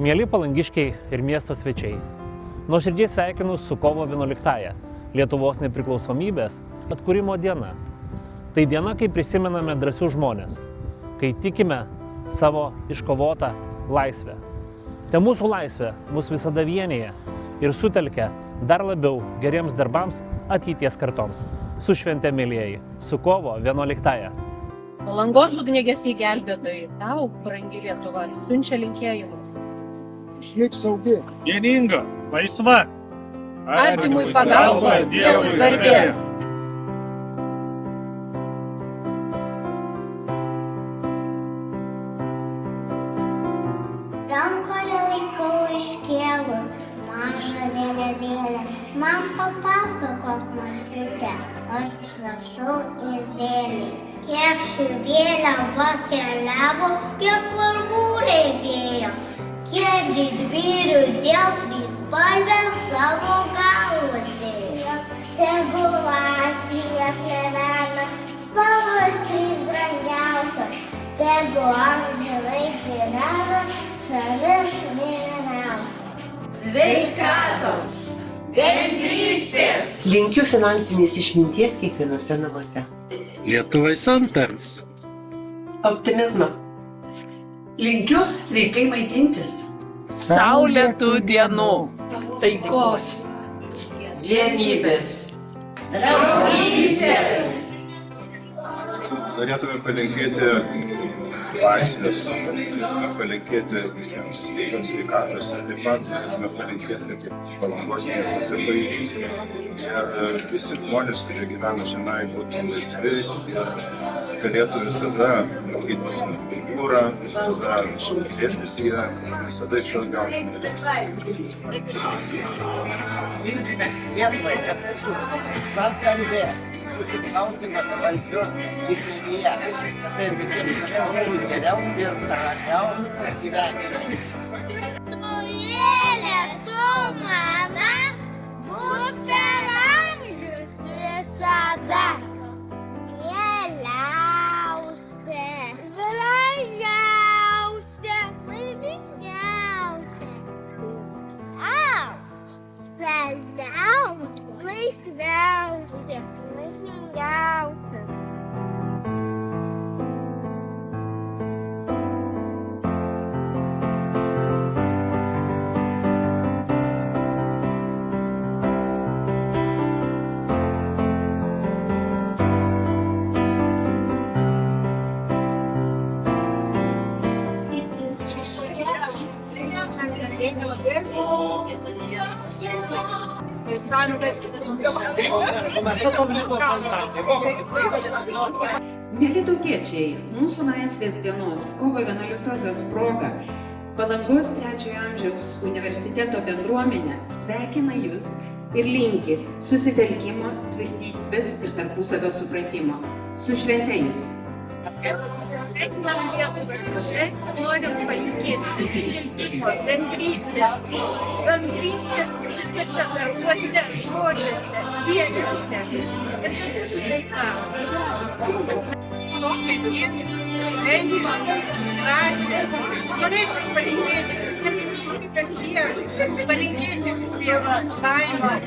Mieli palangiškiai ir miesto svečiai, nuoširdžiai sveikinu su kovo 11-ąja, Lietuvos nepriklausomybės atkūrimo diena. Tai diena, kai prisimename drąsius žmones, kai tikime savo iškovotą laisvę. Te mūsų laisvė mus visada vienyje ir sutelkia dar labiau geriems darbams ateities kartoms. Su švente, mielieji, su kovo 11-ąja. Palangos ugniagesiai gelbėtojai, tau, brangi Lietuva, siunčia linkėjimus. Išlik saugi, vieninga, laisva. Artimui pagalba, Dievui garbė. Rankoje laikau iškėlus mažą vėliavėlę. Man papasakok, močiute, aš rašau ir vėliai. Kiek ši vėliava keliavo, kiek vargų regėjo, kiek didvyrių dėl trispalvės savo galvas dėjo. Tegu laisvėje plevena, spalvos trys brangiausios, tegu angelai gyvena, šalis mylimiausios. Sveikatos, bendrystės, Linkiu finansinės išminties kiekvienose namuose. Lietuvai santaris. Optimizmo. linkiu sveikai maitintis, Saulėtų dienų, taikos, vienybės, draugystės. Norėtume palinkėti laisvės, palinkėti visiems sveikatos, taip pat norėtume palinkėti, kad Palangos miestas ir Paryžius ir visi žmonės, kurie gyvena šiandien, būtų laisvi ir galėtų visada mokyti jūrą, visada vieštis ją, visada iš jos gauti. Linkime Lietuvai, kad būtų santarvė, susiklausimas valdžios lygmenyje, kad tai ir visiems žmonėms bus geriau ir ramiau gyventi. Naujėlė, tu mama, būk per amžius visada. Mieliausia, gražiausia, laimingiausia. Švelniausia, laisviausia, laimingiausias. Mieli tautiečiai, mūsų laisvės dienos kovo 11-osios proga Palangos 3-ojo amžiaus universiteto bendruomenė sveikina Jus ir linki susitelkimo, tvirtybės ir tarpusavio supratimo. Su švente Jus! Norim palinkėti susitelkimo, bendrystės visose darbuose, žodžiuose, siekiuose ir sveika. Kokią dieną, šventišką, gražią. Norėčiau palinkėti visiems kasdien, palinkėti visiems laimės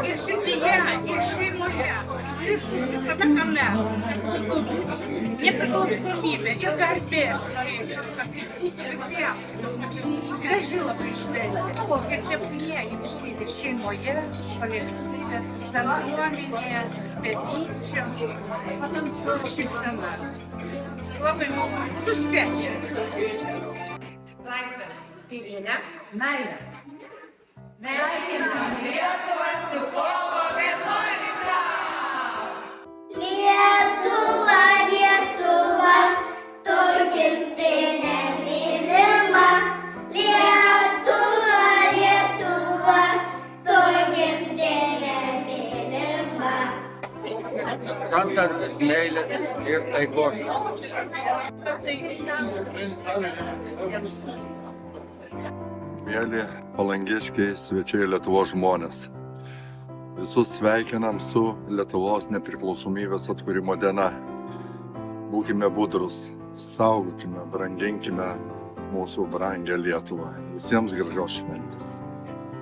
ir širdyje, ir šeimoje, visame kame. Nepriklausomybė ir garbės norėčiau, kad būtų visiems graži labai šventė. Ir tebūnie įvyšyti šeimoje, kolektyve, bendruomenėje, be pykčio, su šypsena. Labai malonu, su šventė. Laisvė, tėvynė, meilė. Sveikinam Lietuvą su kovo 11-ąja! Lietuva, Lietuva, tu gimtinė mylima. Lietuva, Lietuva, tu gimtinė mylima. Santarvės, meilės ir taikos. Mėly palangiškiai, svečiai Lietuvos žmonės. Visus sveikinam su Lietuvos nepriklausomybės atkūrimo diena. Būkime budrus, saugokime, branginkime mūsų brangę Lietuvą. Visiems gražios šventės.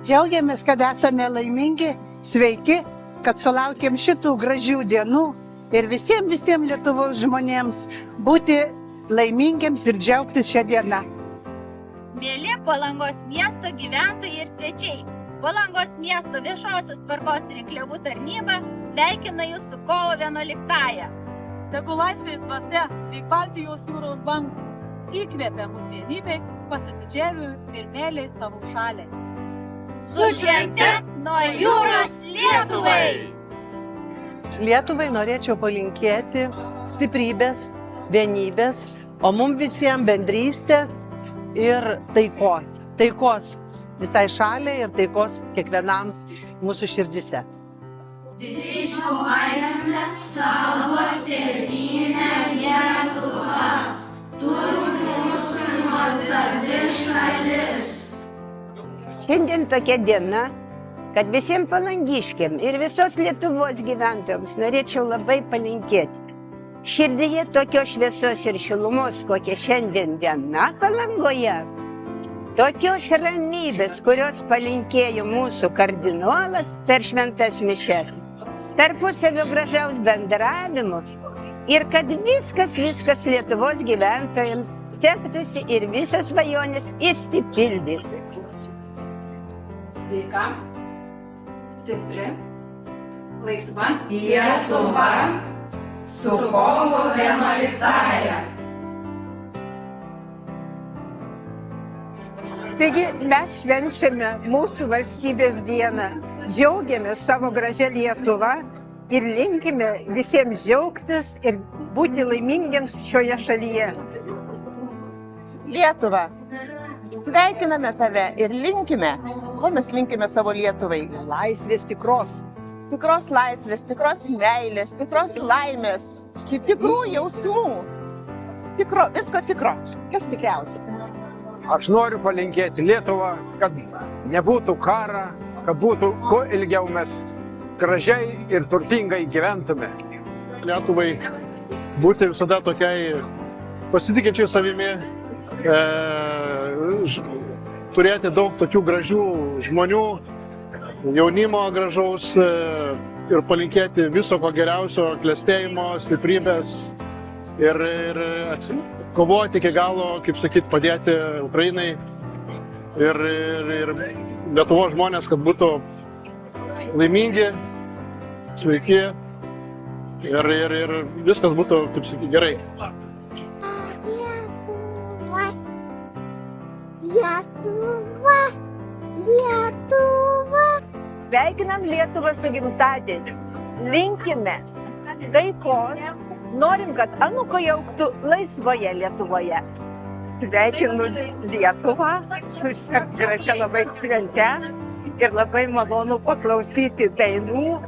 Džiaugiamės, kad esame laimingi, sveiki, kad sulaukėm šitų gražių dienų ir visiems Lietuvos žmonėms būti laimingiams ir džiaugtis šią dieną. Mėly Palangos miesto gyventojai ir svečiai, Palangos miesto viešosios tvarkos ir rinkliavų tarnyba sveikina Jūs su kovo 11-ąja. Tegu laisvės dvasia, lyg Baltijos jūros bangus, įkvėpia mus vienybei, pasididžiavimui ir meiliai savo šaliai. Su švente nuo jūros Lietuvai! Lietuvai norėčiau palinkėti stiprybės, vienybės, o mums visiems bendrystės ir taikos. Taikos visai šaliai ir taikos kiekvienam mūsų širdise. Didžiuojame savo tėvynę Lietuvą, tu mūsų nuostabi šalis. Šiandien tokia diena, kad visiems palangiškiam ir visos Lietuvos gyventojams norėčiau labai palinkėti. Širdyje tokios šviesos ir šilumos, kokia šiandien diena Palangoje. Tokios ramybės, kurios palinkėjo mūsų kardinolas per šventas mišias. Tarpusavio gražaus bendravimo ir kad viskas Lietuvos gyventojams sektųsi ir visos svajonės išsipildytų. Sveika, stipri, laisva Lietuva su kovo 11-ąja. Taigi mes švenčiame mūsų valstybės dieną, džiaugiamės savo gražią Lietuvą ir linkime visiems džiaugtis ir būti laimingiems šioje šalyje. Lietuva, sveikiname tave ir linkime, ko mes linkime savo Lietuvai? Laisvės tikros. Tikros laisvės, tikros meilės, tikros laimės, tikrų jausmų. Visko tikro. Kas tikriausia? Aš noriu palinkėti Lietuvą, kad nebūtų karą, kad būtų kuo ilgiau mes gražiai ir turtingai gyventume. Lietuvai būti visada tokiai pasitikinčiai savimi, turėti daug tokių gražių žmonių, jaunimo gražaus ir palinkėti viso ko geriausio, klestėjimo, stiprybės ir kovoti iki galo, kaip sakyt, padėti Ukrainai ir Lietuvos žmonės, kad būtų laimingi, sveiki ir viskas būtų, kaip sakyt, gerai. Lietuva, Lietuva. Sveikinam Lietuvą su gimtadieniu. Linkime taikos. Norim, kad anūkai augtų laisvoje Lietuvoje. Sveikinu Lietuvą su šia gražia labai švente ir labai malonu paklausyti dainų.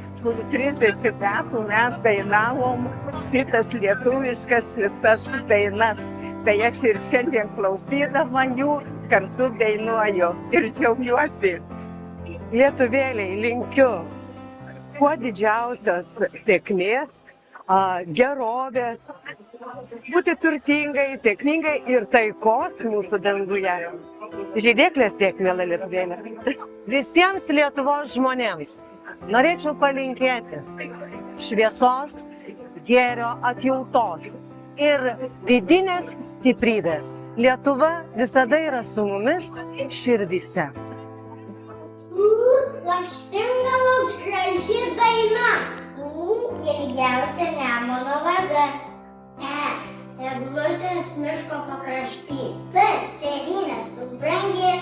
30 metų mes dainavom šitas lietuviškas visas dainas. Tai aš ir šiandien klausydama jų kartu dainuoju ir džiaugiuosi. Lietuvėliai linkiu kuo didžiausios sėkmės, gerovės, būti turtingai, sėkmingai ir taikos mūsų danguje. Žydėklės tiek, miela Lietuvėlė. Visiems Lietuvos žmonėms norėčiau palinkėti šviesos, gėrio, atjautos ir vidinės stiprybės. Lietuva visada yra su mumis širdyse. Lakštingalos graži daina. Ilgiausia Nemuno vaga. Eglutės miško pakrašty. Taip, tėvynė, tu brangi,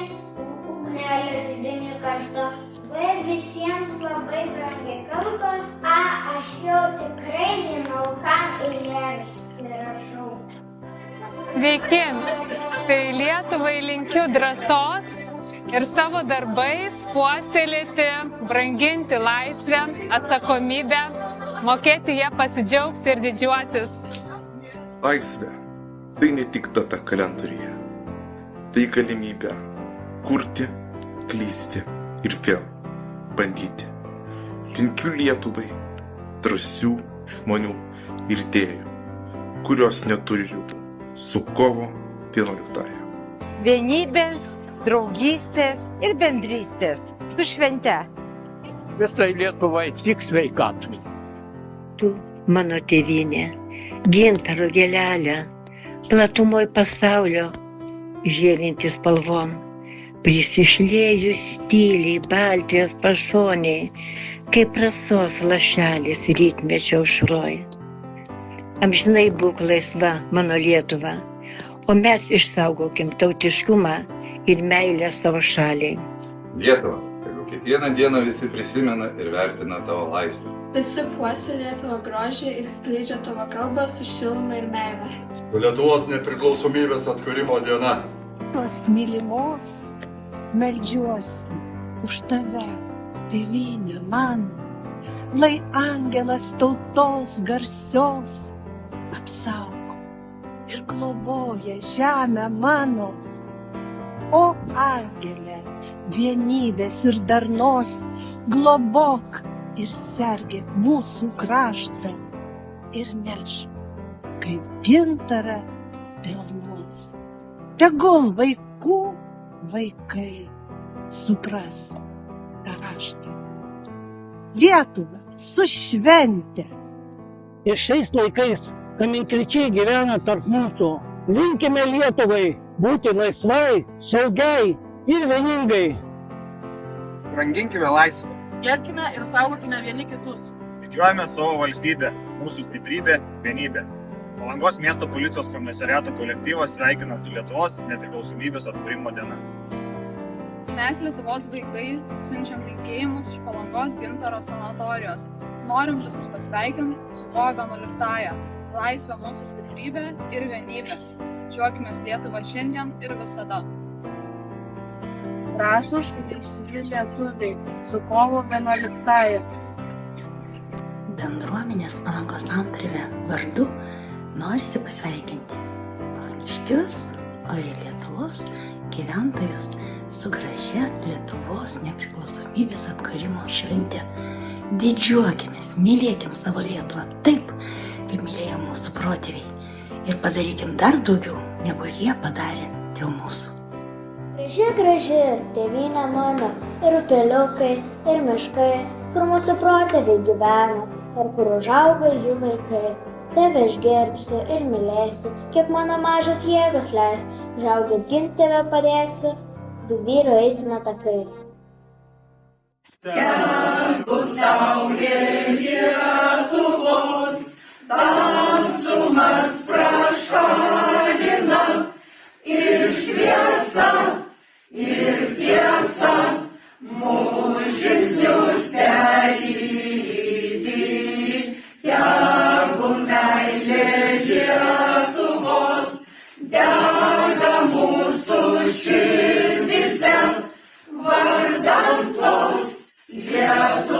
ugnelė žaidinį karšto. Visiems labai brangi kalba. Aš jau tikrai žinau, kam eilėraštį rašau. Sveiki, tai Lietuvai linkiu drąsos ir savo darbais puoselėti, branginti laisvę, atsakomybę, mokėti ją pasidžiaugti ir didžiuotis. Laisvė tai ne tik data kalendoriuje, tai galimybė kurti, klysti ir vėl bandyti. Linkiu Lietuvai drąsių žmonių ir idėjų, kurios neturi ribų, su kovo 11-ąja. vienybės, draugystės ir bendrystės. Su švente. Visai Lietuvai tik sveikatų. Tu, mano tėvynė, gintaro gėlelė, platumoj pasaulio, žėrintis spalvom, prisišliejus tyliai Baltijos pašonėj, kaip rasos lašelis rytmečio aušroj. Amžinai būk laisva, mano Lietuva, o mes išsaugokim tautiškumą ir meilę savo šaliai. Lietuva, tegu kiekvieną dieną visi prisimena ir vertina tavo laisvę. Visi puoselėja tavo grožį ir skleidžia tavo kalbą su šiluma ir meile. Su Lietuvos nepriklausomybės atkūrimo diena. Tos mylimos meldžiuosi už tave, tėvynė mano, lai angelas tautos garsios apsaugo ir globoja žemę mano. O angelė, vienybės ir darnos, globok ir sergėk mūsų kraštą ir nešk, kaip gintarą pilnos. Tegul vaikų vaikai supras tą raštą. Lietuva su švente. Ir šiais laikais, kai minkelčiai gyvena tarp mūsų, linkime Lietuvai būti laisvai, saugiai ir vieningai. Branginkime laisvę. Gerbkime ir saugokime vieni kitus. Didžiuojame savo valstybę, mūsų stiprybė, vienybė. Palangos miesto policijos komisariato kolektyvas sveikina su Lietuvos nepriklausomybės atkūrimo diena. Mes Lietuvos vaikai siunčiam linkėjimus iš Palangos gintaro sanatorijos. Norim visus pasveikinti su kovo 11-ąja. Laisvė mūsų stiprybė ir vienybė. Džiuokimės Lietuvą šiandien ir visada. Drąsūs laisvi lietuviai su kovo 11-ąja. Bendruomenės Palangos antrivė vardu norisi pasveikinti palangiškius, o ir Lietuvos gyventojus su gražia Lietuvos nepriklausomybės atkūrimo švente. Didžiuokimės, mylėkim savo Lietuvą taip, kaip mylėjo mūsų protėviai. Ir padarykim dar daugiau, negu jie padarė dėl mūsų. Graži tėvynė mano, ir upeliukai, ir miškai, kur mūsų protėviai gyvena, ir kur užauga jų vaikai. Tave aš gerbsiu ir mylėsiu, kiek mano mažas jėgos leis, žaugęs ginti tave padėsiu, didvyrių eisime takais. Tegu saulė Lietuvos tamsumas prašalina ir šviesa, ir tiesa mūsų žingsnius telydi. Tegu meilė Lietuvos dega mūsų širdise, vardan tos Lietuvos.